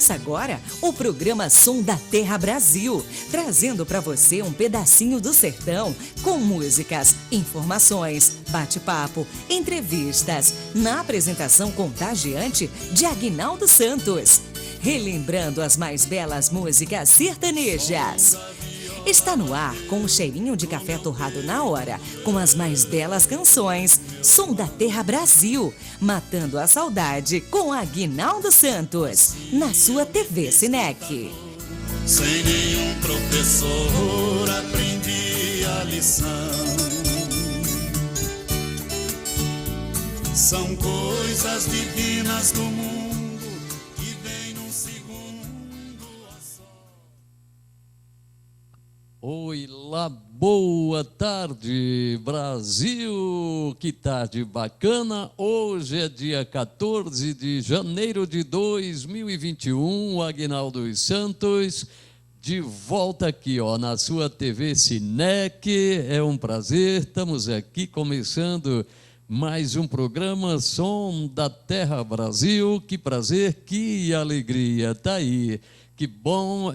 Começa agora o programa Som da Terra Brasil, trazendo para você um pedacinho do sertão com músicas, informações, bate-papo, entrevistas, na apresentação contagiante de Aguinaldo Santos, relembrando as mais belas músicas sertanejas. Está no ar com um cheirinho de café torrado na hora, com as mais belas canções. Som da Terra Brasil, matando a saudade com Aguinaldo Santos, na sua TV Cinec. Sem nenhum professor aprendi a lição. São coisas divinas do mundo. Oi lá, boa tarde, Brasil, que tarde bacana. Hoje é dia 14 de janeiro de 2021, Aguinaldo Santos, de volta aqui, na sua TV Cinec. É um prazer, estamos aqui começando mais um programa Som da Terra Brasil. Que prazer, que alegria, tá aí. Que bom,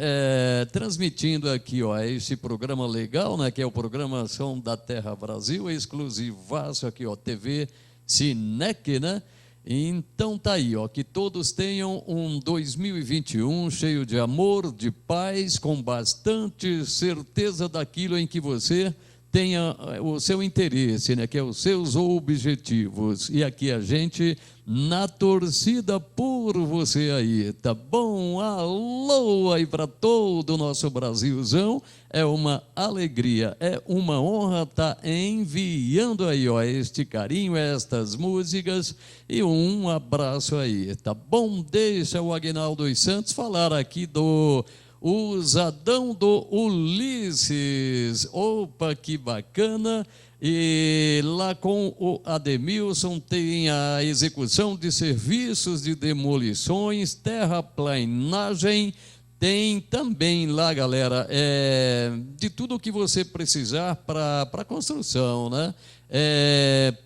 transmitindo aqui, esse programa legal, né, que é o programa Som da Terra Brasil, exclusivaço aqui, TV Cinec, né? Então tá aí, que todos tenham um 2021 cheio de amor, de paz, com bastante certeza daquilo em que você tenha o seu interesse, né, que é os seus objetivos. E aqui a gente na torcida por você aí, tá bom? Alô aí para todo o nosso Brasilzão. É uma alegria, é uma honra estar enviando aí, este carinho, estas músicas, e um abraço aí, tá bom? Deixa o Aguinaldo Santos falar aqui do Usadão do Ulisses. Opa, que bacana! E lá com o Ademilson tem a execução de serviços de demolições, terraplanagem, tem também lá, galera, de tudo o que você precisar para construção, né?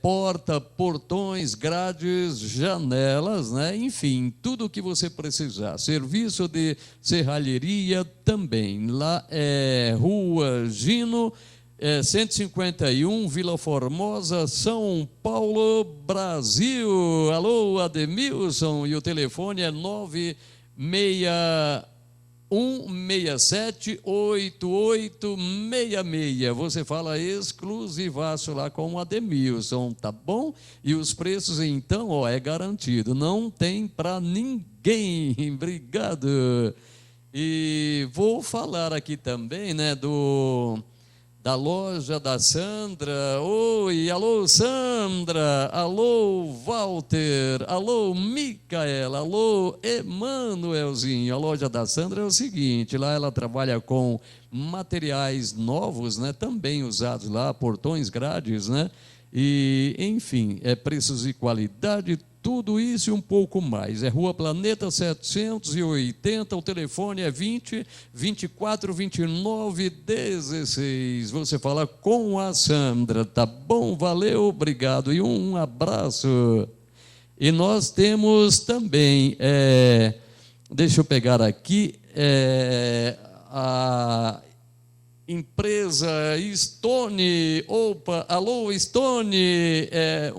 Porta, portões, grades, janelas, né? Enfim, tudo o que você precisar. Serviço de serralheria também. Lá é Rua Gino, 151, Vila Formosa, São Paulo, Brasil. Alô, Ademilson, e o telefone é 961678866. Você fala exclusivaço lá com o Ademilson, tá bom? E os preços, então, é garantido, não tem para ninguém. Obrigado. E vou falar aqui também, né, da loja da Sandra. Oi, alô Sandra, alô Walter, alô Micaela, alô Emanuelzinho. A loja da Sandra é o seguinte, lá ela trabalha com materiais novos, né, também usados lá, portões, grades, né, e enfim, preços e qualidade, tudo isso e um pouco mais. É Rua Planeta 780, o telefone é 20 24 29 16. Você fala com a Sandra, tá bom? Valeu, obrigado e um abraço. E nós temos também, deixa eu pegar aqui, a empresa Stone. Opa, alô Stone, é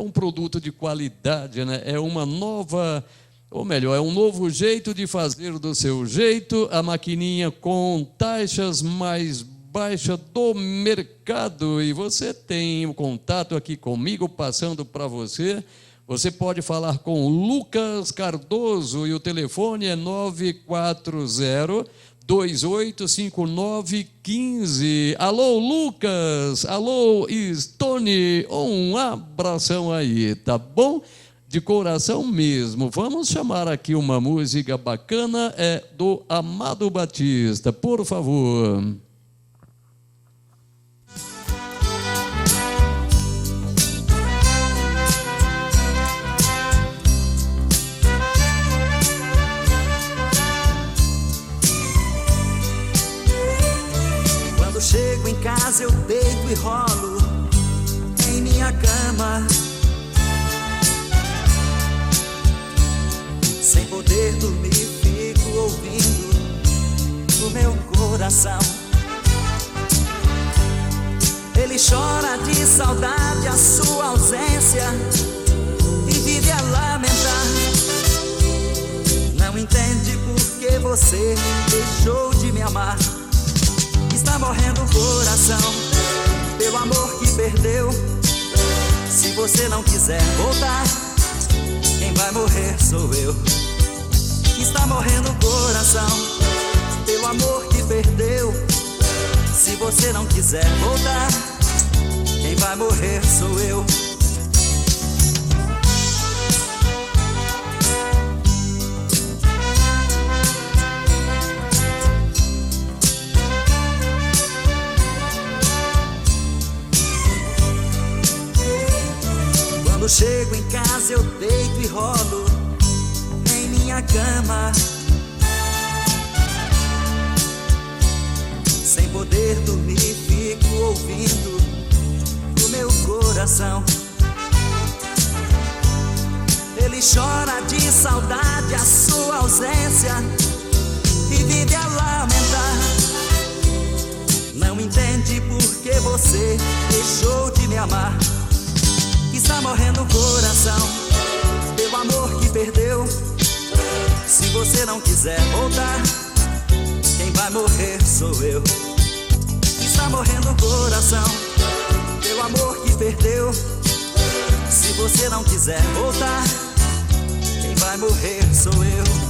um produto de qualidade, né? É uma nova, ou melhor, é um novo jeito de fazer do seu jeito, a maquininha com taxas mais baixas do mercado. E você tem o contato aqui comigo, passando para você. Você pode falar com o Lucas Cardoso e o telefone é 940-285915. Alô, Lucas, alô, Stone, um abração aí, tá bom? De coração mesmo. Vamos chamar aqui uma música bacana, do Amado Batista, por favor. Quando chego em casa eu deito e rolo em minha cama, sem poder dormir saudade a sua ausência e vive a lamentar. Não entende por que você deixou de me amar. Está morrendo o coração pelo amor que perdeu. Se você não quiser voltar, quem vai morrer sou eu. Está morrendo o coração pelo amor que perdeu. Se você não quiser voltar, quem vai morrer sou eu. Quando chego em casa eu deito e rolo em minha cama, sem poder dormir fico ouvindo o meu coração. Ele chora de saudade a sua ausência e vive a lamentar. Não entende por que você deixou de me amar. Está morrendo o coração pelo amor que perdeu. Se você não quiser voltar, quem vai morrer sou eu. Está morrendo o coração pelo amor que perdeu. Se você não quiser voltar, quem vai morrer sou eu.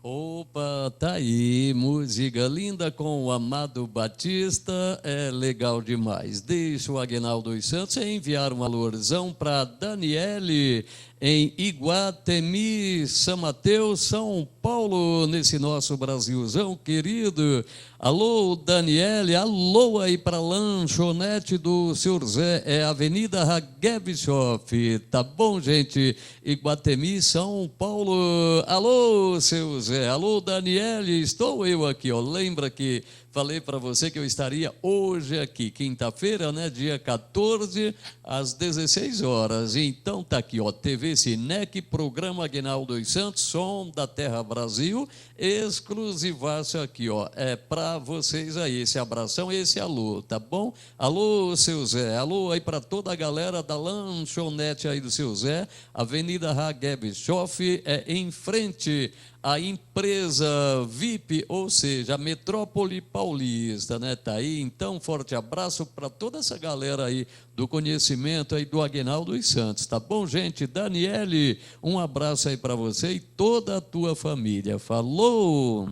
Opa, tá aí, música linda com o Amado Batista, é legal demais. Deixa o Aguinaldo dos Santos enviar um alurzão para Daniele em Iguatemi, São Mateus, São Paulo, nesse nosso Brasilzão querido. Alô, Daniele, alô aí para lanchonete do Sr. Zé, é Avenida Hagebshoff, tá bom, gente? Iguatemi, São Paulo. Alô, seu Zé, alô, Daniele, estou eu aqui, ó. Lembra que falei para você que eu estaria hoje aqui, quinta-feira, né, dia 14, às 16 horas. Então tá aqui, ó, TV Cinec, programa Aguinaldo dos Santos, Som da Terra Brasil, exclusivaço aqui, ó, é para vocês aí, esse abração, esse alô, tá bom? Alô, seu Zé, alô aí para toda a galera da lanchonete aí do seu Zé, Avenida Hagebshoff, é em frente a empresa VIP, ou seja, a Metrópole Paulista, né? Tá aí, então, forte abraço para toda essa galera aí do conhecimento aí do Aguinaldo dos Santos, tá bom, gente? Daniele, um abraço aí para você e toda a tua família. Falou!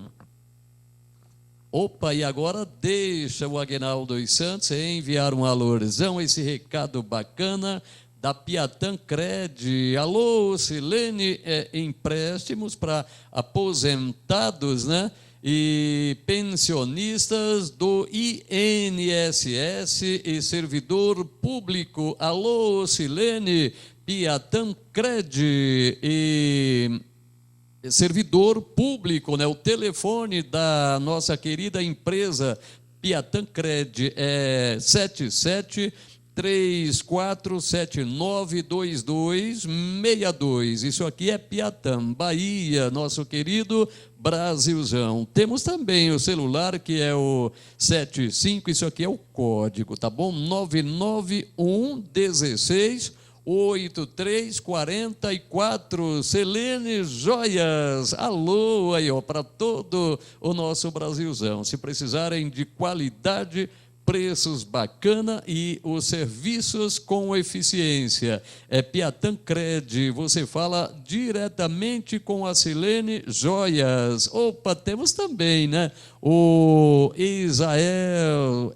Opa, e agora deixa o Aguinaldo dos Santos enviar um alurzão, esse recado bacana da Piatã Cred. Alô, Silene, empréstimos para aposentados, né? E pensionistas do INSS e servidor público. Alô, Silene, Piatã Cred e servidor público, né? O telefone da nossa querida empresa Piatã Cred é 77-3479-2262. Isso aqui é Piatã, Bahia, nosso querido Brasilzão. Temos também o celular que é o 75, isso aqui é o código, tá bom? 991-16-8344. Selene Joias, alô aí, ó, para todo o nosso Brasilzão. Se precisarem de qualidade, preços bacana e os serviços com eficiência. É Piatã Cred, você fala diretamente com a Silene Joias. Opa, temos também, né? O Isael,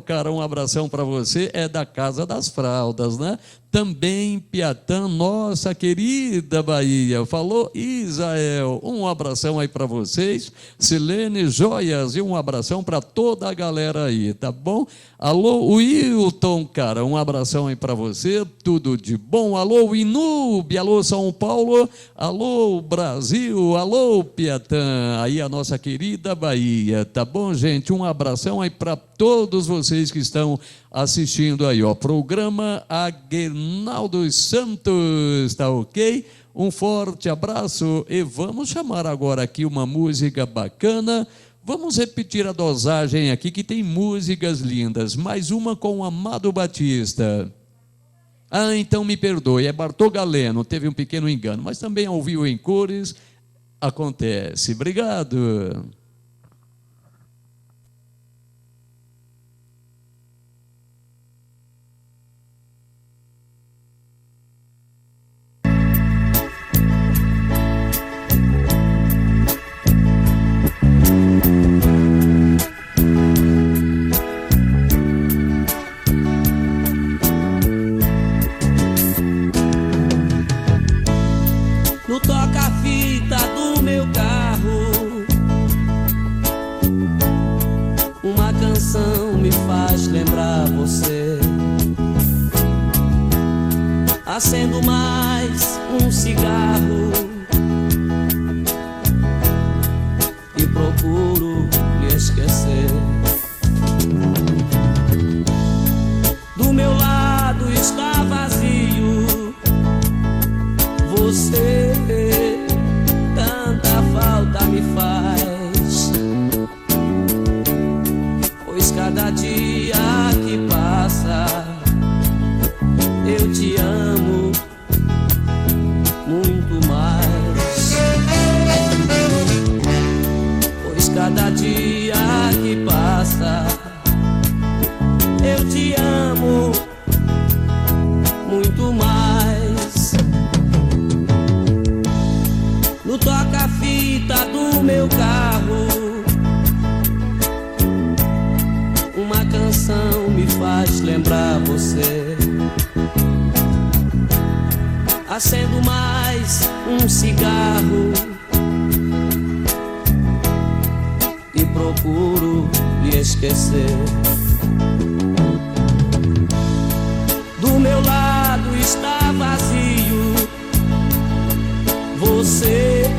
cara, um abração para você, é da Casa das Fraldas, né? também Piatã, nossa querida Bahia. Falou Israel. Um abração aí para vocês. Silene Joias, e um abração para toda a galera aí, tá bom? Alô, Wilton, cara, um abração aí para você. Tudo de bom. Alô, Inúbia. Alô, São Paulo. Alô, Brasil. Alô, Piatã. Aí a nossa querida Bahia, tá bom, gente? Um abração aí para todos vocês que estão assistindo aí, ó. Programa Aguinaldo Santos, tá ok? Um forte abraço e vamos chamar agora aqui uma música bacana. Vamos repetir a dosagem aqui, que tem músicas lindas. Mais uma com o Amado Batista. Ah, então me perdoe, é Bartô Galeno, teve um pequeno engano, mas também ouviu em cores, acontece. Obrigado. No toca-fita do meu carro, uma canção me faz lembrar você. Acendo mais um cigarro e procuro me esquecer. Do meu lado está vazio, você tanta falta me faz, pois cada dia que passa eu te amo muito mais, pois cada dia que passa eu te amo muito mais. No toca-fita do meu carro, uma canção me faz lembrar você. Acendo mais um cigarro e procuro lhe esquecer. Do meu lado está vazio, você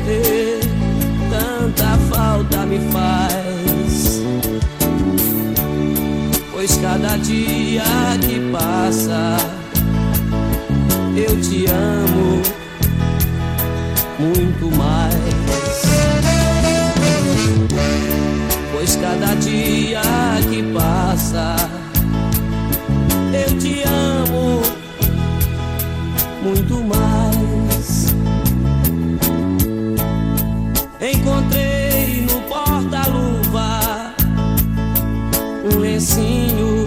tanta falta me faz, pois cada dia que passa eu te amo muito mais, pois cada dia que passa eu te amo muito mais. Encontrei no porta-luva um lencinho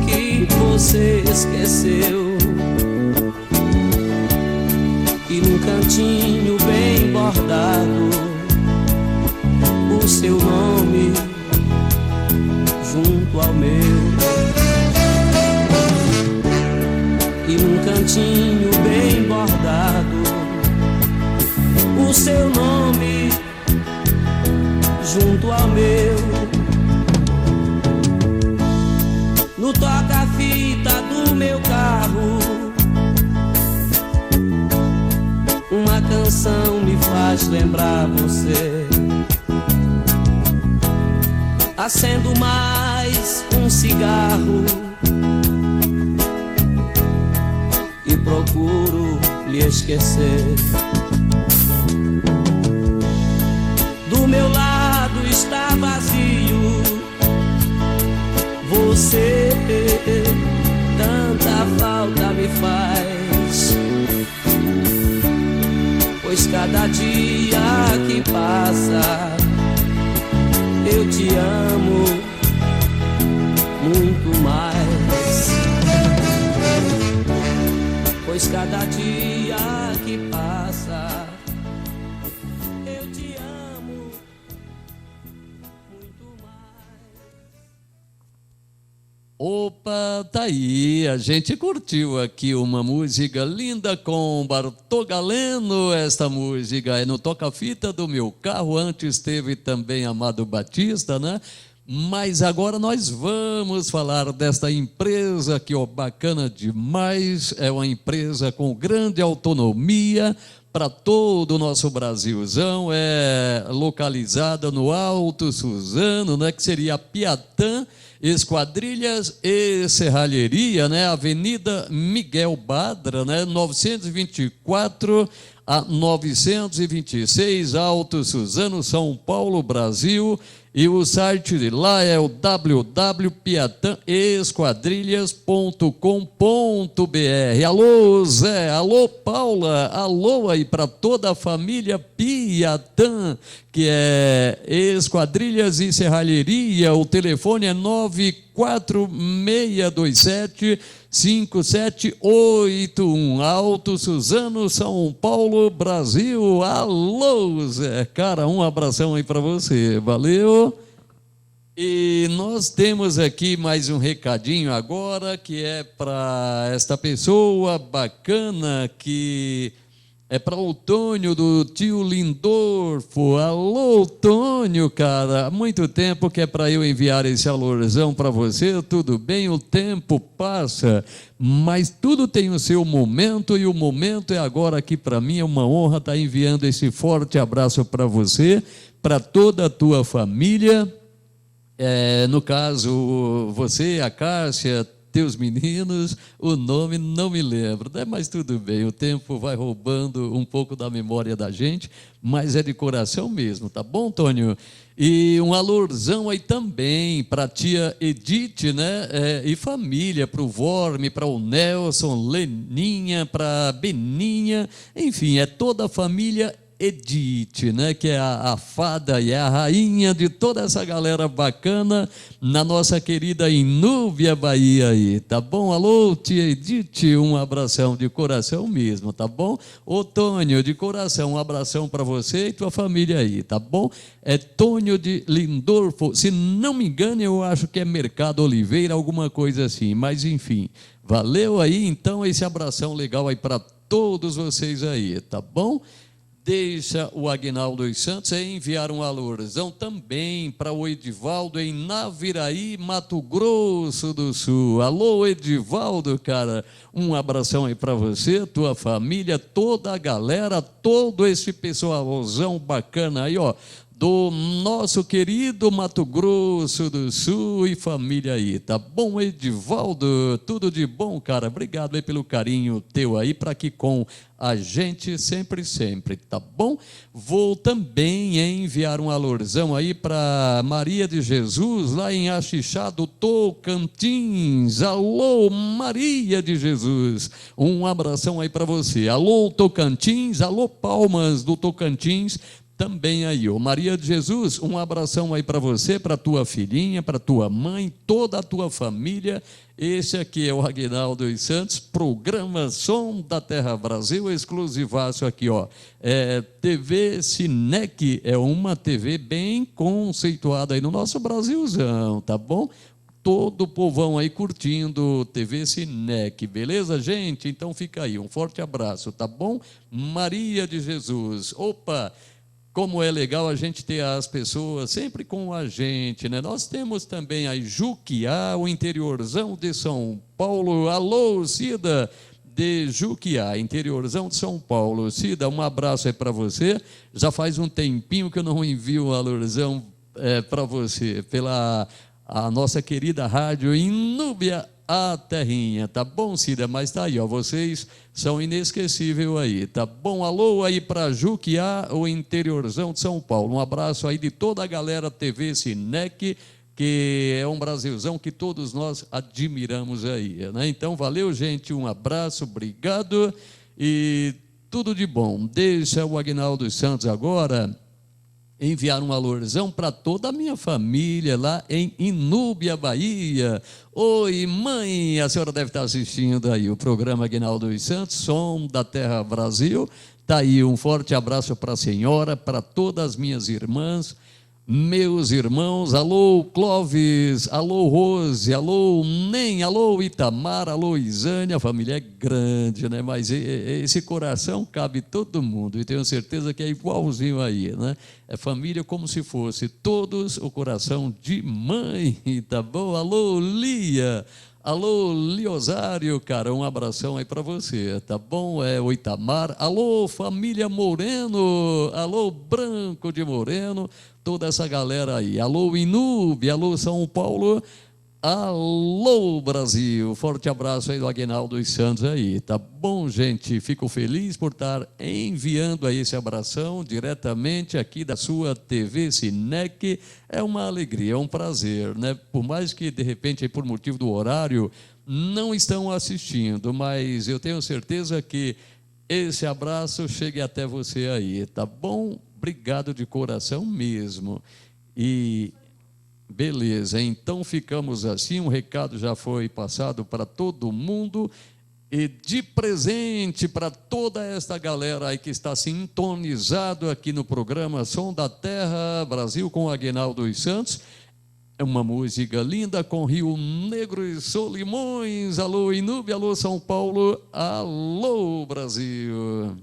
que você esqueceu, e num cantinho bem bordado o seu nome junto ao meu. E num cantinho bem bordado o seu nome junto ao meu. No toca-fita do meu carro, uma canção me faz lembrar você. Acendo mais um cigarro e procuro lhe esquecer. Do meu lado está vazio, você tanta falta me faz, pois cada dia que passa eu te amo muito mais, pois cada dia que passa eu te amo muito mais. Opa, tá aí, a gente curtiu aqui uma música linda com Bartô Galeno. Esta música é no Toca-Fita do Meu Carro, antes teve também Amado Batista, né? Mas agora nós vamos falar desta empresa que, ó, bacana demais, é uma empresa com grande autonomia para todo o nosso Brasilzão, é localizada no Alto Suzano, né, que seria Piatã, Esquadrilhas e Serralheria, né, Avenida Miguel Badra, né, 924 a 926, Alto Suzano, São Paulo, Brasil. E o site de lá é o www.piatanesquadrilhas.com.br. Alô, Zé, alô, Paula, alô aí para toda a família Piatã, que é Esquadrilhas e Serralheria. O telefone é 94627 5781, Alto Suzano, São Paulo, Brasil. Alô, Zé, cara, um abração aí para você, valeu. E nós temos aqui mais um recadinho agora, que é para esta pessoa bacana, que é para o Tônio do tio Lindorfo. Alô, Tônio, cara, há muito tempo que é para eu enviar esse alorzão para você. Tudo bem, o tempo passa, mas tudo tem o seu momento, e o momento é agora. Aqui para mim é uma honra estar enviando esse forte abraço para você, para toda a tua família. No caso, você, a Cássia, teus meninos, o nome não me lembro, né? Mas tudo bem, o tempo vai roubando um pouco da memória da gente, mas é de coração mesmo, tá bom, Tônio? E um alorzão aí também para a tia Edith, né? E família, para o Vorme, para o Nelson, Leninha, para a Beninha, enfim, é toda a família Edith, né, que é a fada e a rainha de toda essa galera bacana na nossa querida Inúbia, Bahia aí, tá bom? Alô, tia Edith, um abração de coração mesmo, tá bom? Ô, Tônio, de coração, um abração para você e tua família aí, tá bom? É Tônio de Lindorfo, se não me engano, eu acho que é Mercado Oliveira, alguma coisa assim, mas enfim, valeu aí, então, esse abração legal aí para todos vocês aí, tá bom? Deixa o Aguinaldo dos Santos enviar um alorzão também para o Edivaldo em Naviraí, Mato Grosso do Sul. Alô, Edivaldo, cara, um abração aí para você, tua família, toda a galera, todo esse pessoalzão bacana aí, ó, do nosso querido Mato Grosso do Sul e família aí, tá bom, Edivaldo? Tudo de bom, cara, obrigado aí pelo carinho teu aí, para aqui com a gente sempre, tá bom? Vou também enviar um alorzão aí para Maria de Jesus, lá em Axixá do Tocantins. Alô, Maria de Jesus, um abração aí para você. Alô, Tocantins, alô, Palmas do Tocantins, também aí, ó, Maria de Jesus, um abração aí para você, para tua filhinha, para tua mãe, toda a tua família. Esse aqui é o Aguinaldo dos Santos, programa Som da Terra Brasil, exclusivaço aqui, ó. TV Cinec, é uma TV bem conceituada aí no nosso Brasilzão, tá bom? Todo o povão aí curtindo TV Cinec, beleza, gente? Então fica aí, um forte abraço, tá bom? Maria de Jesus, opa! Como é legal a gente ter as pessoas sempre com a gente, né? Nós temos também a Juquiá, o interiorzão de São Paulo. Alô, Cida de Juquiá, interiorzão de São Paulo. Cida, um abraço aí para você. Já faz um tempinho que eu não envio um alorzão para você, pela a nossa querida rádio Inúbia, a terrinha, tá bom, Cida? Mas tá aí, ó, vocês são inesquecíveis aí, tá bom? Alô aí para Juquiá, o interiorzão de São Paulo. Um abraço aí de toda a galera TV Cinec, que é um Brasilzão que todos nós admiramos aí, né? Então, valeu, gente, um abraço, obrigado e tudo de bom. Deixa o Aguinaldo dos Santos agora enviar um alorzão para toda a minha família lá em Inúbia, Bahia. Oi, mãe, a senhora deve estar assistindo aí o programa Aguinaldo dos Santos, Som da Terra Brasil. Está aí, um forte abraço para a senhora, para todas as minhas irmãs, Meus irmãos, alô Clóvis, alô Rose, alô Nem, alô Itamar, alô Isane. A família é grande, né? Mas esse coração cabe todo mundo, e tenho certeza que é igualzinho aí, né? É família como se fosse todos o coração de mãe, tá bom? Alô Lia, alô Liosário, cara, um abração aí para você, tá bom? É o Itamar, alô família Moreno, alô Branco de Moreno, toda essa galera aí, alô Inúbia, alô São Paulo, alô Brasil, forte abraço aí do Aguinaldo dos Santos aí, tá bom, gente? Fico feliz por estar enviando aí esse abração diretamente aqui da sua TV Cinec. É uma alegria, é um prazer, né? Por mais que de repente aí, por motivo do horário não estão assistindo, mas eu tenho certeza que esse abraço chegue até você aí, tá bom? Obrigado de coração mesmo. E beleza, então ficamos assim, um recado já foi passado para todo mundo, e de presente para toda esta galera aí que está sintonizado aqui no programa Som da Terra Brasil com Aguinaldo dos Santos. É uma música linda com Rio Negro e Solimões. Alô Inúbia, alô São Paulo, alô Brasil.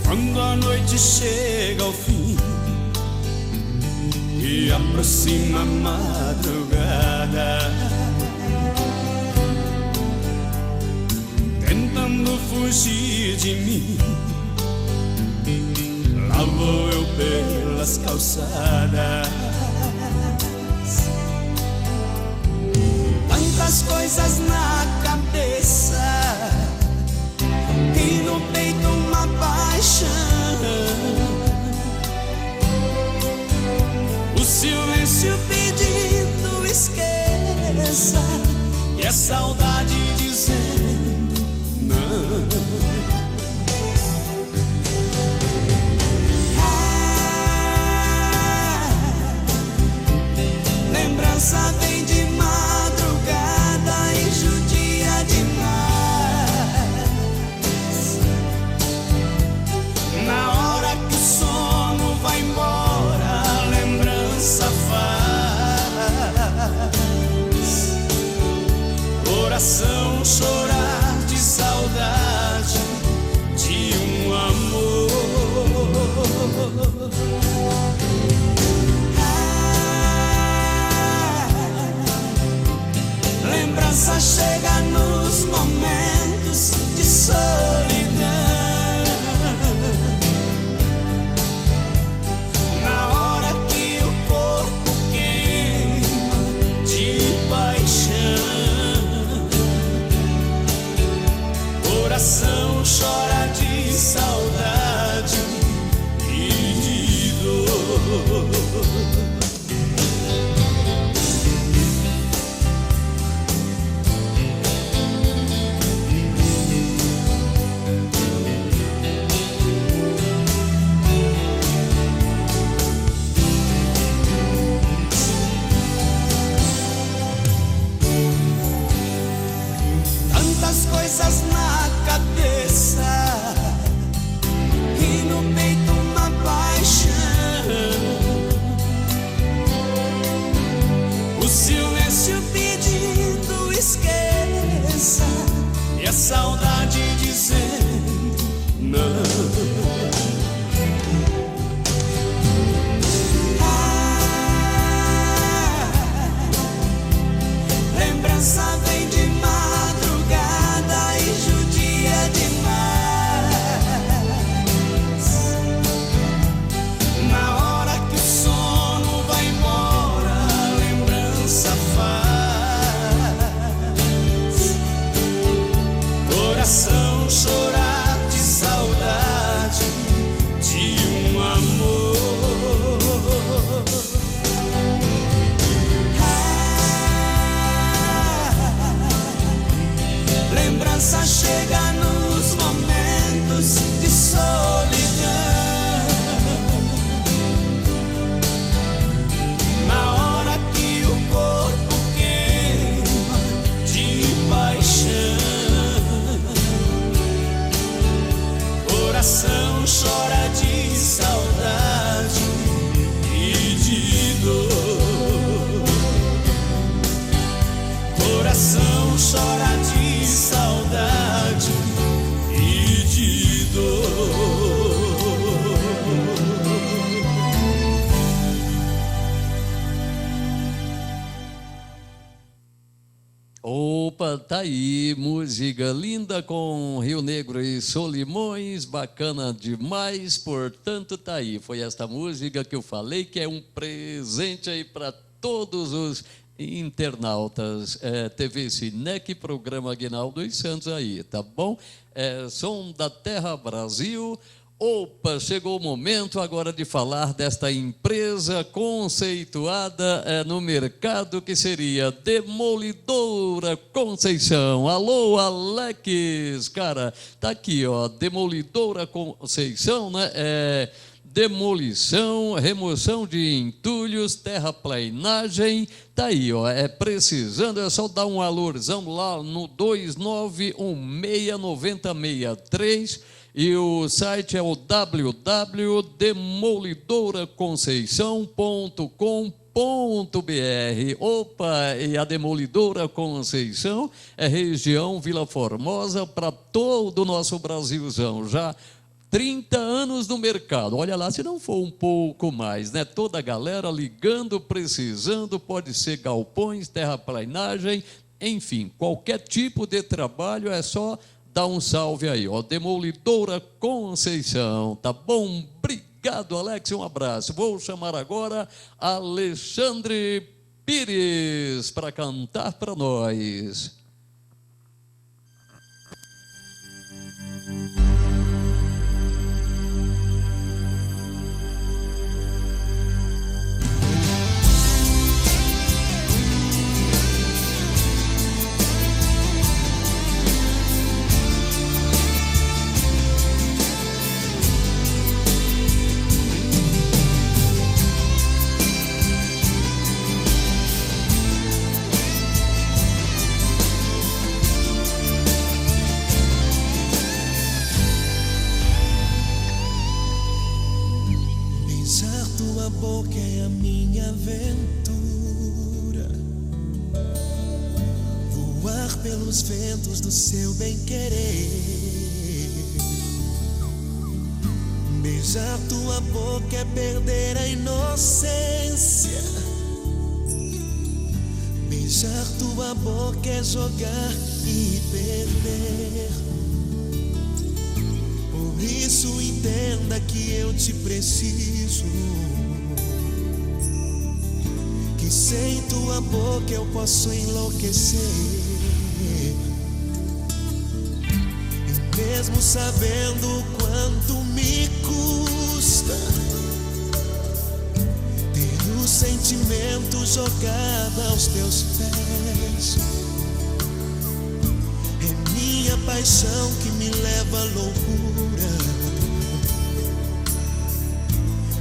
Quando a noite chega ao fim e aproxima a madrugada, tentando fugir de mim, lá vou eu pelas calçadas. Tantas coisas na cabeça e no peito uma paixão. O silêncio pedindo esqueça e a saudade dizendo não. Lembrança vem de madrugada e judia demais. Na hora que o sono vai embora, a lembrança faz coração chorar de saudade de um amor. Lembrança chega nos momentos de solidão, na hora que o corpo queima de paixão, coração chora de saudade e de dor. Coisas na cabeça e no peito uma paixão. O silêncio pedindo esqueça e a saudade dizendo não. Lembrança vem de madrugada e judia demais. Na hora que o sono vai embora, a lembrança faz coração chorar de saudade de um amor. Lembrança chega nos momentos de solidão, coração chora de saudade e de dor. Opa, tá aí, música linda com Rio Negro e Solimões, bacana demais, portanto tá aí. Foi esta música que eu falei que é um presente aí para todos os internautas. TV Cinec, programa Aguinaldo dos Santos aí, tá bom? Som da Terra Brasil. Opa, chegou o momento agora de falar desta empresa conceituada no mercado, que seria Demolidora Conceição. Alô, Alex, cara, tá aqui, ó, Demolidora Conceição, né? Demolição, remoção de entulhos, terraplanagem, tá aí, ó, precisando, é só dar um alôzão lá no 29169063. E o site é o www.demolidoraconceição.com.br. Opa, e a Demolidora Conceição é região Vila Formosa para todo o nosso Brasilzão. Já 30 anos no mercado, olha lá, se não for um pouco mais, né? Toda a galera ligando, precisando, pode ser galpões, terraplanagem, enfim, qualquer tipo de trabalho, é só dá um salve aí, ó, Demolidora Conceição, tá bom? Obrigado, Alex, um abraço. Vou chamar agora Alexandre Pires para cantar para nós. Pelos ventos do seu bem-querer, beijar tua boca é perder a inocência, beijar tua boca é jogar e perder. Por isso entenda que eu te preciso, que sem tua boca eu posso enlouquecer. Mesmo sabendo o quanto me custa ter o sentimento jogado aos teus pés, é minha paixão que me leva à loucura,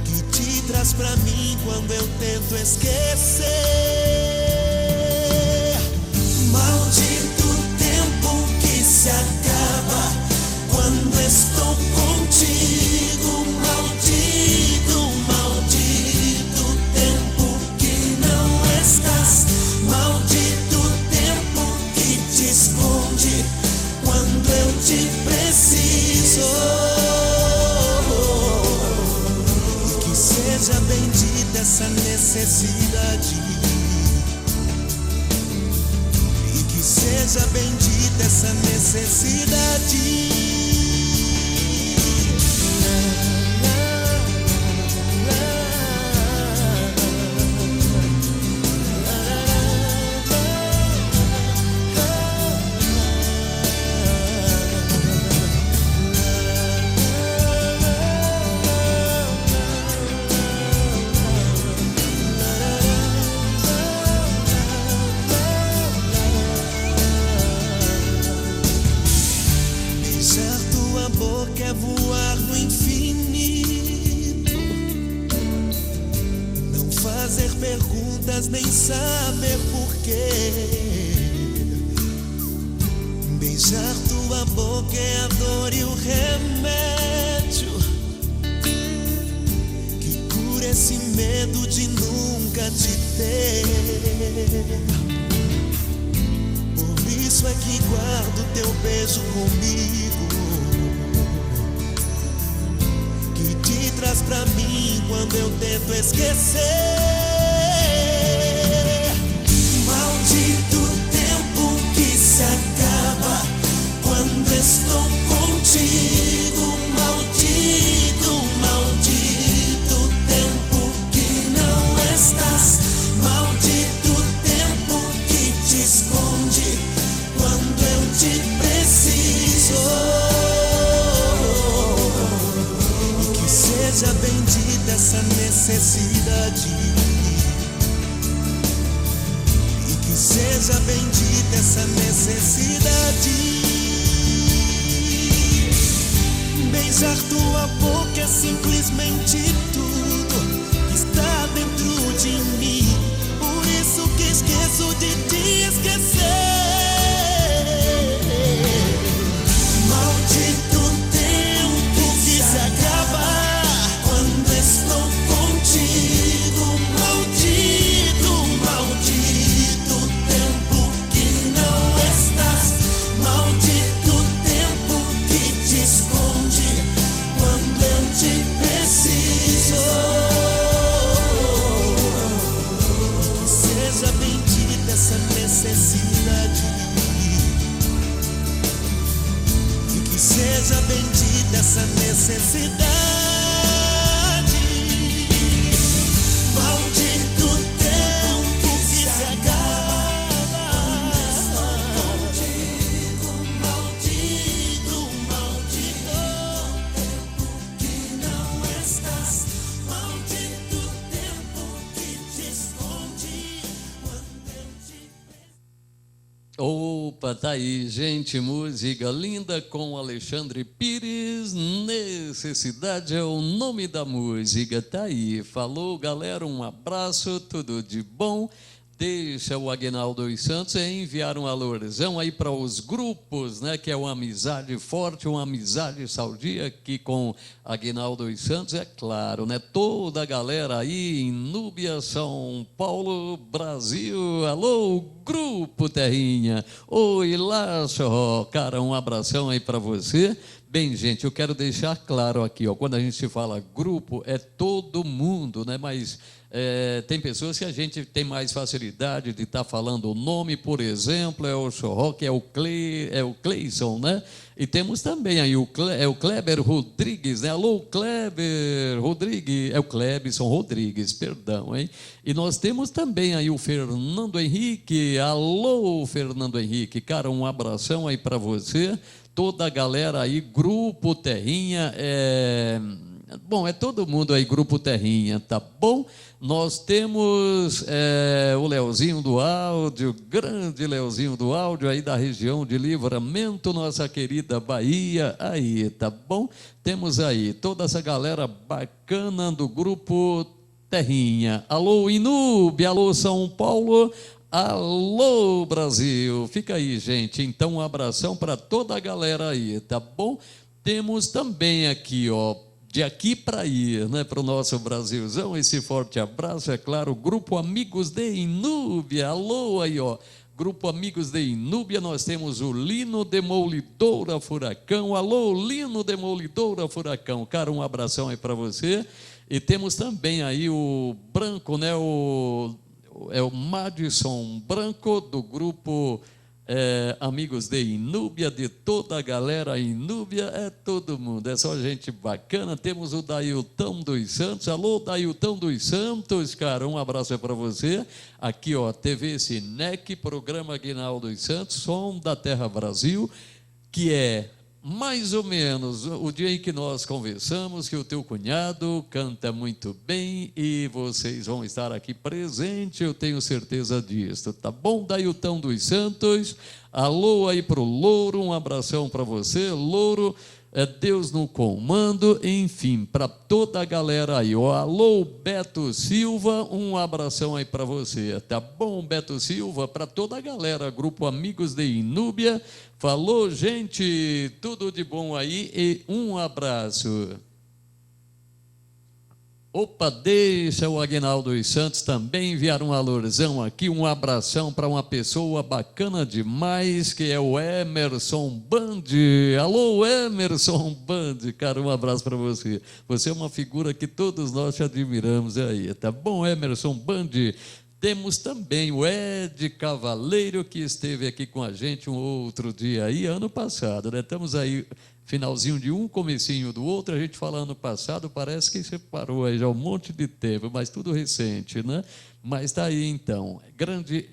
que te traz pra mim quando eu tento esquecer. Maldito tempo que se acaba quando estou contigo, maldito, maldito tempo que não estás, maldito tempo que te esconde quando eu te preciso. E que seja bendita essa necessidade, e que seja bendita essa necessidade. Nem saber porquê. Beijar tua boca é a dor e o remédio que cura esse medo de nunca te ter. isso é que guardo teu beijo comigo, que te traz pra mim quando eu tento esquecer. Maldito tempo que se acaba quando estou contigo. Maldito, maldito tempo que não estás. Maldito tempo que te esconde quando eu te preciso. E que seja bendita essa necessidade, e que seja bendita essa necessidade. Beijar tua boca é simplesmente tudo que está dentro de mim. Por isso que esqueço de te esquecer. Maldito tempo que se acaba quando estou contigo. Maldito, maldito tempo que não estás. Maldito tempo que te esconde quando eu te preciso. Que seja bendita essa necessidade, e que seja bendita essa necessidade. Maldito tempo que se acaba. Maldito, maldito, maldito tempo que não estás. Maldito tempo que te esconde quando eu te... Opa, tá aí, gente, música linda com Alexandre Pires. Necessidade é o nome da música, tá aí. Falou, galera, um abraço, tudo de bom. Deixa o Aguinaldo dos Santos enviar um alorzão aí para os grupos, né? Que é uma amizade forte, uma amizade saudia aqui com Aguinaldo dos Santos, é claro, né? Toda a galera aí em Núbia, São Paulo, Brasil. Alô, Grupo Terrinha. Oi, Laço, cara, um abração aí para você. Bem, gente, eu quero deixar claro aqui, ó, quando a gente fala grupo, é todo mundo, né? Mas tem pessoas que a gente tem mais facilidade de estar falando o nome, por exemplo, é o Chorroque, é o Cleison, né? E temos também aí o Kleber Rodrigues, né? Alô, Kleber Rodrigues, é o Clebson Rodrigues, perdão, hein? E nós temos também aí o Fernando Henrique. Alô, Fernando Henrique, cara, um abração aí para você. Toda a galera aí, Grupo Terrinha, bom, é todo mundo aí, Grupo Terrinha, tá bom? Nós temos o Leozinho do áudio, grande Leozinho do áudio aí da região de Livramento, nossa querida Bahia, aí, tá bom? Temos aí toda essa galera bacana do Grupo Terrinha. Alô, Inúbia, alô, São Paulo, alô, Brasil. Fica aí, gente. Então, um abração para toda a galera aí, tá bom? Temos também aqui, ó, de aqui para ir, né, para o nosso Brasilzão, esse forte abraço, é claro, Grupo Amigos de Inúbia. Alô aí, ó. Grupo Amigos de Inúbia, nós temos o Lino Demolidora Furacão. Alô, Lino Demolidora Furacão. Cara, um abração aí para você. E temos também aí o Branco, né, o Madison Branco, do grupo Amigos de Inúbia, de toda a galera Inúbia, é todo mundo, é só gente bacana. Temos o Dailton dos Santos. Alô, Dailton dos Santos, cara, um abraço para você. Aqui, ó, TV Cinec, programa Aguinaldo dos Santos, Som da Terra Brasil, que é mais ou menos o dia em que nós conversamos, que o teu cunhado canta muito bem e vocês vão estar aqui presentes, eu tenho certeza disso, tá bom? Dailton dos Santos, alô aí pro Louro, um abração para você, Louro, Deus no comando, enfim, para toda a galera aí, ó, alô Beto Silva, um abração aí para você, tá bom, Beto Silva, para toda a galera, Grupo Amigos de Inúbia. Falou, gente, tudo de bom aí e um abraço. Opa, deixa o Aguinaldo dos Santos também enviar um alurzão aqui, um abração para uma pessoa bacana demais, que é o Emerson Band. Alô, Emerson Band, cara, um abraço para você. Você é uma figura que todos nós te admiramos aí, tá bom, Emerson Band? Temos também o Ed Cavaleiro, que esteve aqui com a gente um outro dia aí, ano passado, né? Estamos aí, finalzinho de um, comecinho do outro, a gente fala ano passado, parece que separou aí já um monte de tempo, mas tudo recente, né? Mas está aí então, grande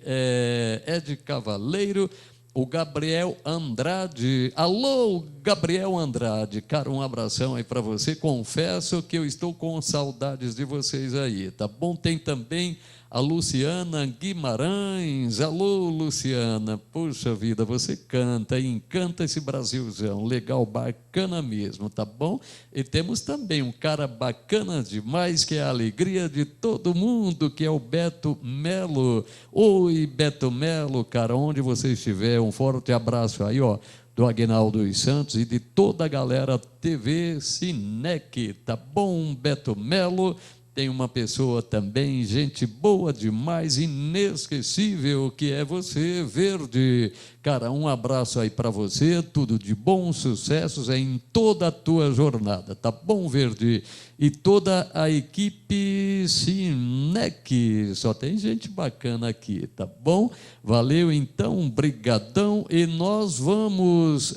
Ed Cavaleiro, o Gabriel Andrade. Alô, Gabriel Andrade, cara, um abração aí para você, confesso que eu estou com saudades de vocês aí, tá bom? Tem também a Luciana Guimarães. Alô, Luciana, puxa vida, você canta e encanta esse Brasilzão, legal, bacana mesmo, tá bom? E temos também um cara bacana demais, que é a alegria de todo mundo, que é o Beto Melo. Oi, Beto Melo, cara, onde você estiver, um forte abraço aí, ó, do Aguinaldo dos Santos e de toda a galera TV Cinec, tá bom, Beto Melo? Tem uma pessoa também, gente boa demais, inesquecível, que é você, Verde. Cara, um abraço aí para você, tudo de bom, sucessos em toda a tua jornada, tá bom, Verde? E toda a equipe Cinec, só tem gente bacana aqui, tá bom? Valeu então, brigadão, e nós vamos...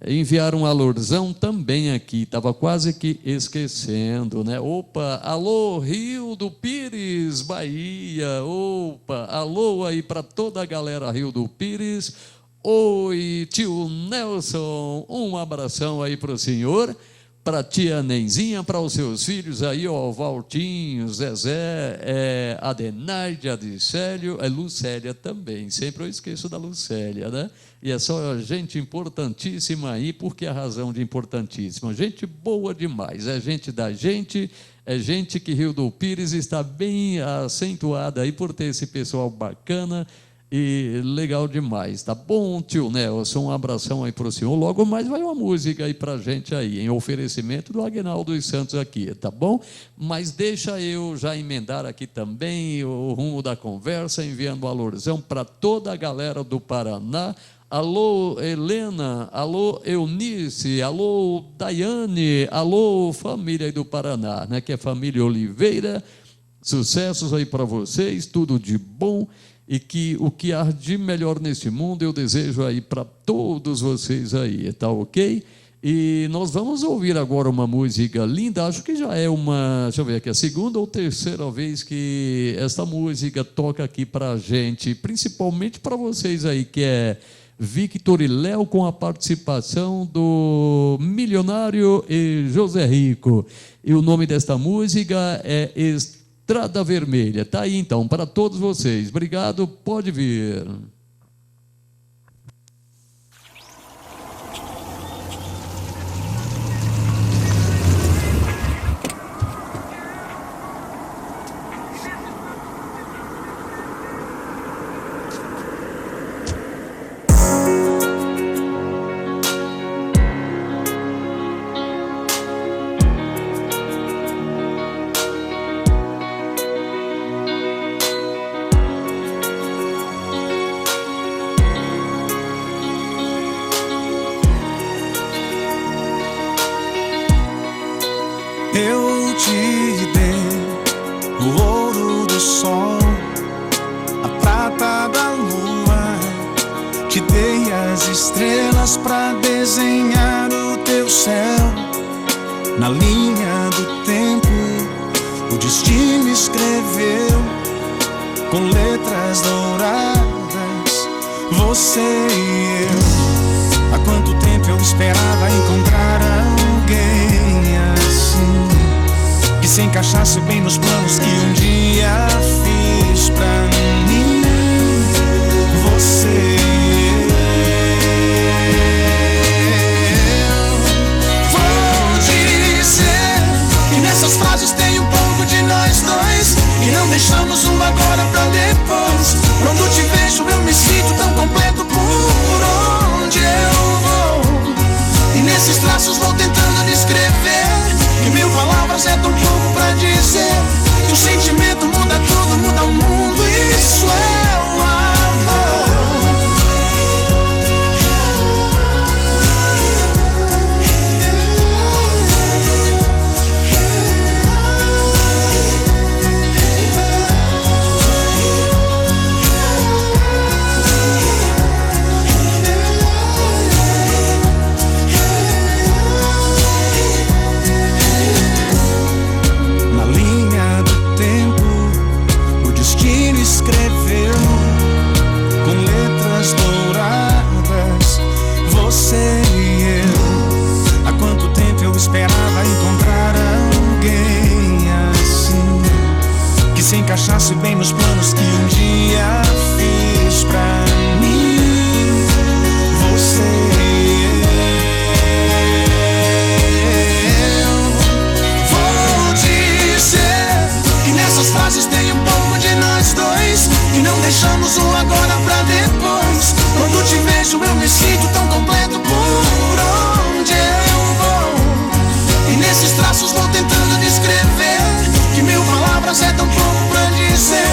enviar um alurzão também aqui, estava quase que esquecendo, né? Opa, alô, Rio do Pires, Bahia, opa, alô aí para toda a galera Rio do Pires. Oi, tio Nelson, um abração aí para o senhor, para tia Nenzinha, para os seus filhos aí, ó, Valtinho, Zezé, Adenaide, Adicélio, Lucélia também, sempre eu esqueço da Lucélia, né? E é só gente importantíssima aí, porque a razão de importantíssima, gente boa demais, é gente da gente, é gente que Rio do Pires está bem acentuada aí por ter esse pessoal bacana e legal demais, tá bom, tio Nelson? Um abração aí para o senhor. Logo mais vai uma música aí para a gente aí, em oferecimento do Aguinaldo dos Santos aqui, tá bom? Mas deixa eu já emendar aqui também o rumo da conversa, enviando um alurzão para toda a galera do Paraná. Alô, Helena, alô, Eunice, alô, Daiane, alô, família aí do Paraná, né? Que é família Oliveira. Sucessos aí para vocês, tudo de bom. E que o que há de melhor nesse mundo eu desejo aí para todos vocês aí, tá ok? E nós vamos ouvir agora uma música linda, acho que já é uma, deixa eu ver aqui, a segunda ou terceira vez que essa música toca aqui para a gente, principalmente para vocês aí, que é Victor e Léo, com a participação do Milionário e José Rico. E o nome desta música é Estrada Vermelha. Tá aí então, para todos vocês. Obrigado, pode vir. Eu te dei o ouro do sol, a prata da lua, te dei as estrelas pra desenhar o teu céu. Na linha do tempo, o destino escreveu com letras douradas, você e eu. Há quanto tempo eu esperava encontrar alguém assim, que se encaixasse bem nos planos que um dia fiz pra mim. Você e eu. Vou dizer que nessas frases tem um pouco de nós dois, e não deixamos um agora pra depois. Quando te vejo eu me sinto tão completo por onde eu vou, e nesses traços vou tentando descrever que mil palavras é tão pouco Pense bem nos planos que um dia fiz pra mim. Você nessas frases tem um pouco de nós dois, e não deixamos um agora pra depois. Quando te vejo eu me sinto tão completo por onde eu vou. E nesses traços vou tentando descrever que 1000 palavras é tão pouco pra dizer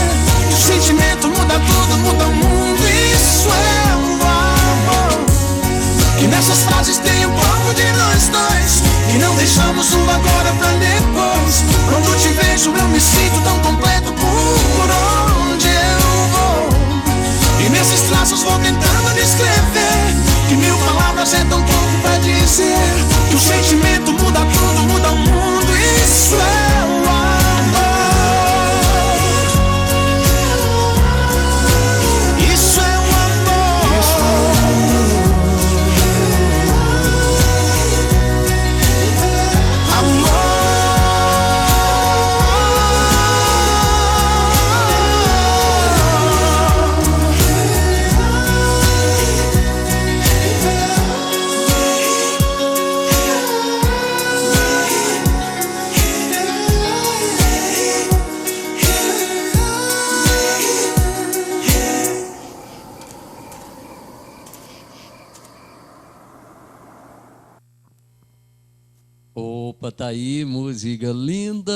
que o sentimento muda tudo, muda o mundo. Isso é o amor. Que nessas frases tem um pouco de nós dois, e não deixamos um agora pra depois. Quando te vejo eu me sinto tão completo por onde eu vou. E nesses traços vou tentando descrever que 1000 palavras é tão pouco pra dizer que o sentimento muda tudo, muda o mundo. Isso é o amor. Isso é o amor. Isso é o amor. Opa, tá aí, música linda.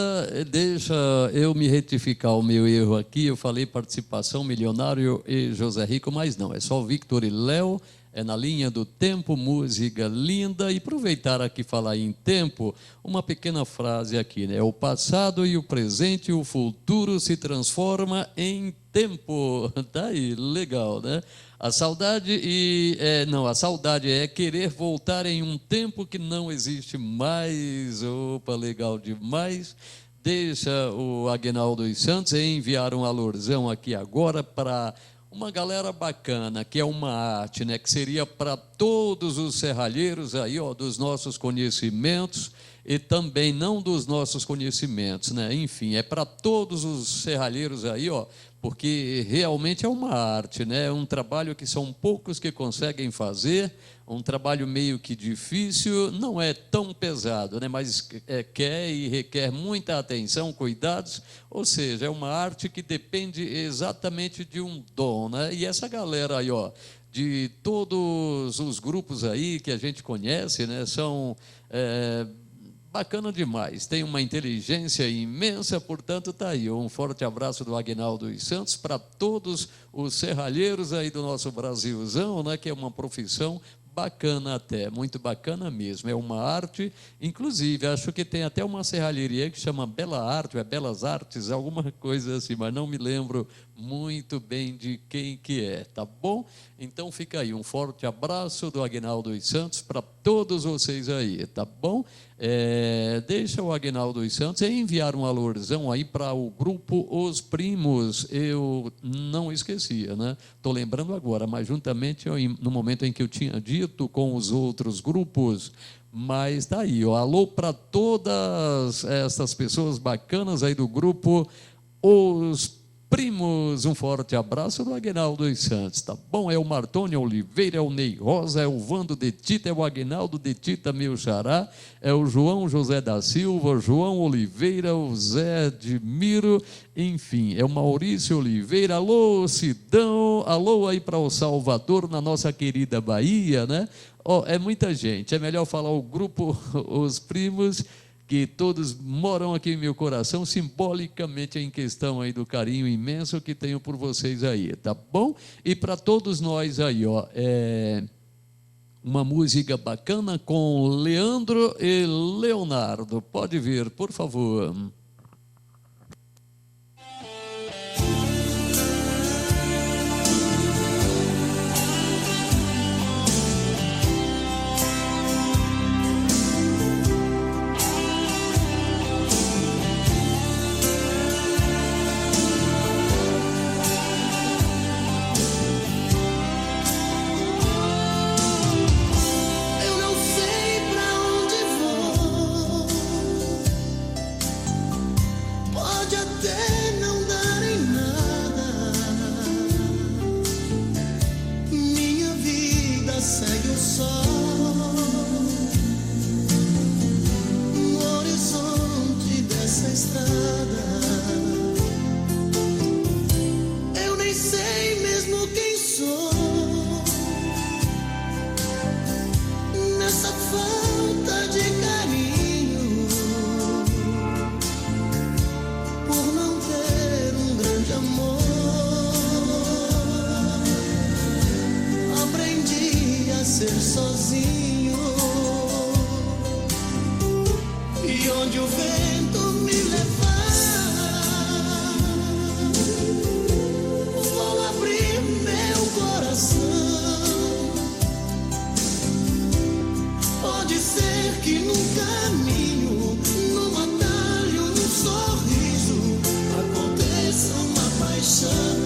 Deixa eu me retificar o meu erro aqui. Eu falei participação Milionário e José Rico, mas não, é só Victor e Léo. É na linha do tempo, música linda. E aproveitar aqui falar em tempo, uma pequena frase aqui, né? O passado e o presente e o futuro se transforma em tempo. Tá aí, legal, né? A saudade a saudade é querer voltar em um tempo que não existe mais. Opa, legal demais. Deixa o Aguinaldo dos Santos enviar um alurzão aqui agora para uma galera bacana, que é uma arte, né, que seria para todos os serralheiros aí, ó, dos nossos conhecimentos e também não dos nossos conhecimentos, né? Enfim, é para todos os serralheiros aí, ó, porque realmente é uma arte, né? É um trabalho que são poucos que conseguem fazer, um trabalho meio que difícil, não é tão pesado, né? Mas quer e requer muita atenção, cuidados, ou seja, é uma arte que depende exatamente de um dom, né? E essa galera aí, ó, de todos os grupos aí que a gente conhece, né, são bacana demais, tem uma inteligência imensa, portanto está aí, um forte abraço do Aguinaldo dos Santos para todos os serralheiros aí do nosso Brasilzão, né, que é uma profissão bacana até, muito bacana mesmo, é uma arte, inclusive, acho que tem até uma serralheria que chama Bela Arte, é Belas Artes, alguma coisa assim, mas não me lembro muito bem de quem que é, tá bom? Então fica aí, um forte abraço do Aguinaldo dos Santos para todos vocês aí, tá bom? Deixa o Aguinaldo dos Santos enviar um alurzão aí para o grupo Os Primos, eu não esquecia, né? Estou lembrando agora, mas juntamente no momento em que eu tinha dito com os outros grupos, mas tá aí, ó, alô para todas essas pessoas bacanas aí do grupo Os Primos, um forte abraço do Aguinaldo dos Santos, tá bom? É o Martônio Oliveira, é o Ney Rosa, é o Vando de Tita, é o Aguinaldo de Tita, meu xará, é o João José da Silva, o João Oliveira, o Zé de Miro, enfim, é o Maurício Oliveira, alô Sidão, alô aí para o Salvador, na nossa querida Bahia, né? Oh, é muita gente, é melhor falar o grupo Os Primos, que todos moram aqui em meu coração, simbolicamente em questão aí do carinho imenso que tenho por vocês aí, tá bom? E para todos nós aí, ó, uma música bacana com Leandro e Leonardo. Pode vir, por favor. ser sozinho. E onde o vento me levar, vou abrir meu coração. Pode ser que num caminho, num atalho, num sorriso, aconteça uma paixão.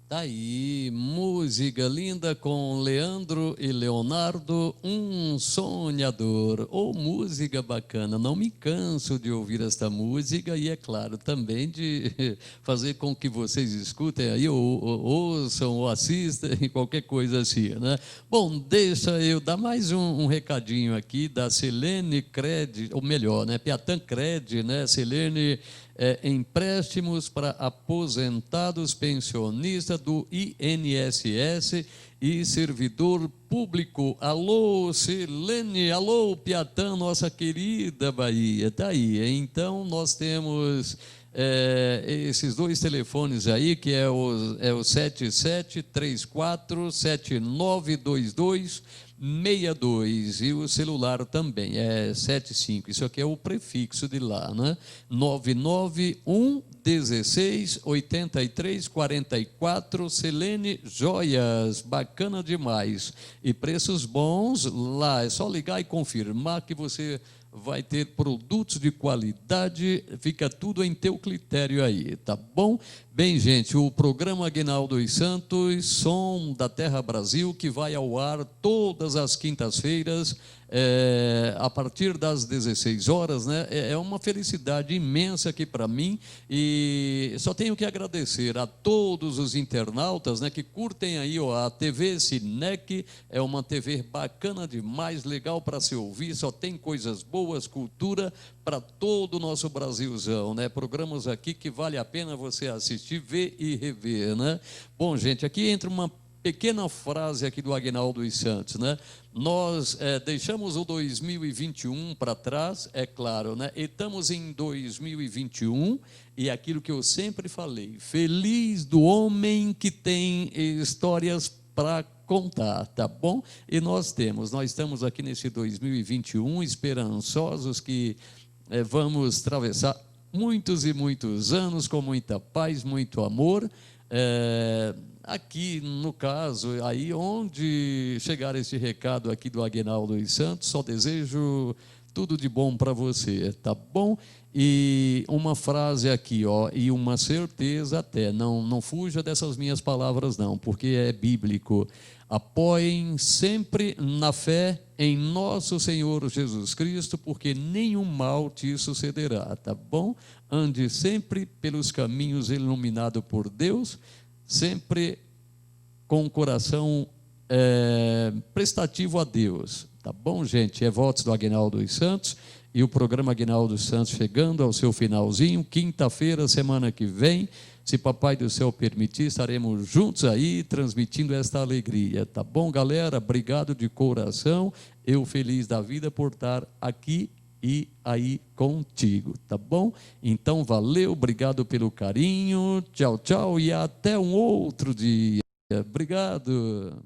Tá aí, música linda com Leandro e Leonardo, Um Sonhador. Ou música bacana, não me canso de ouvir esta música e, é claro, também de fazer com que vocês escutem aí, ou ouçam, ou assistam, qualquer coisa assim, né? Bom, deixa eu dar mais um recadinho aqui da Silene Cred, ou melhor, né, Piatã Cred, né, Silene... empréstimos para aposentados, pensionistas do INSS e servidor público. Alô, Silene, alô, Piatã, nossa querida Bahia, tá aí. Então, nós temos esses dois telefones aí, que é o 7734792262 e o celular também é 75, isso aqui é o prefixo de lá, né? 991168344. Silene Joias, bacana demais e preços bons lá, é só ligar e confirmar que você vai ter produtos de qualidade, fica tudo em teu critério aí, tá bom? Bem, gente, o programa Aguinaldo dos Santos, Som da Terra Brasil, que vai ao ar todas as quintas-feiras, a partir das 16 horas, né? É uma felicidade imensa aqui para mim e só tenho que agradecer a todos os internautas, né, que curtem aí a TV Cinec, é uma TV bacana demais, legal para se ouvir, só tem coisas boas, cultura para todo o nosso Brasilzão, né? Programas aqui que vale a pena você assistir, ver e rever, né? Bom, gente, aqui entra uma pequena frase aqui do Aguinaldo dos Santos, né? Nós deixamos o 2021 para trás, é claro, né? E estamos em 2021 e aquilo que eu sempre falei, feliz do homem que tem histórias para contar, tá bom? E nós estamos aqui nesse 2021 esperançosos que vamos atravessar muitos e muitos anos, com muita paz, muito amor. Aqui, no caso, aí onde chegar esse recado aqui do Aguinaldo dos Santos, só desejo tudo de bom para você, tá bom? E uma frase aqui, ó, e uma certeza até, não fuja dessas minhas palavras não, porque é bíblico. Apoiem sempre na fé em nosso Senhor Jesus Cristo, porque nenhum mal te sucederá, tá bom? Ande sempre pelos caminhos iluminados por Deus, sempre com o coração prestativo a Deus, tá bom, gente? É votos do Aguinaldo dos Santos e o programa Aguinaldo dos Santos chegando ao seu finalzinho. Quinta-feira, semana que vem, se Papai do Céu permitir, estaremos juntos aí transmitindo esta alegria, tá bom, galera? Obrigado de coração, eu feliz da vida por estar aqui e aí contigo, tá bom? Então, valeu, obrigado pelo carinho, tchau, tchau e até um outro dia. Obrigado.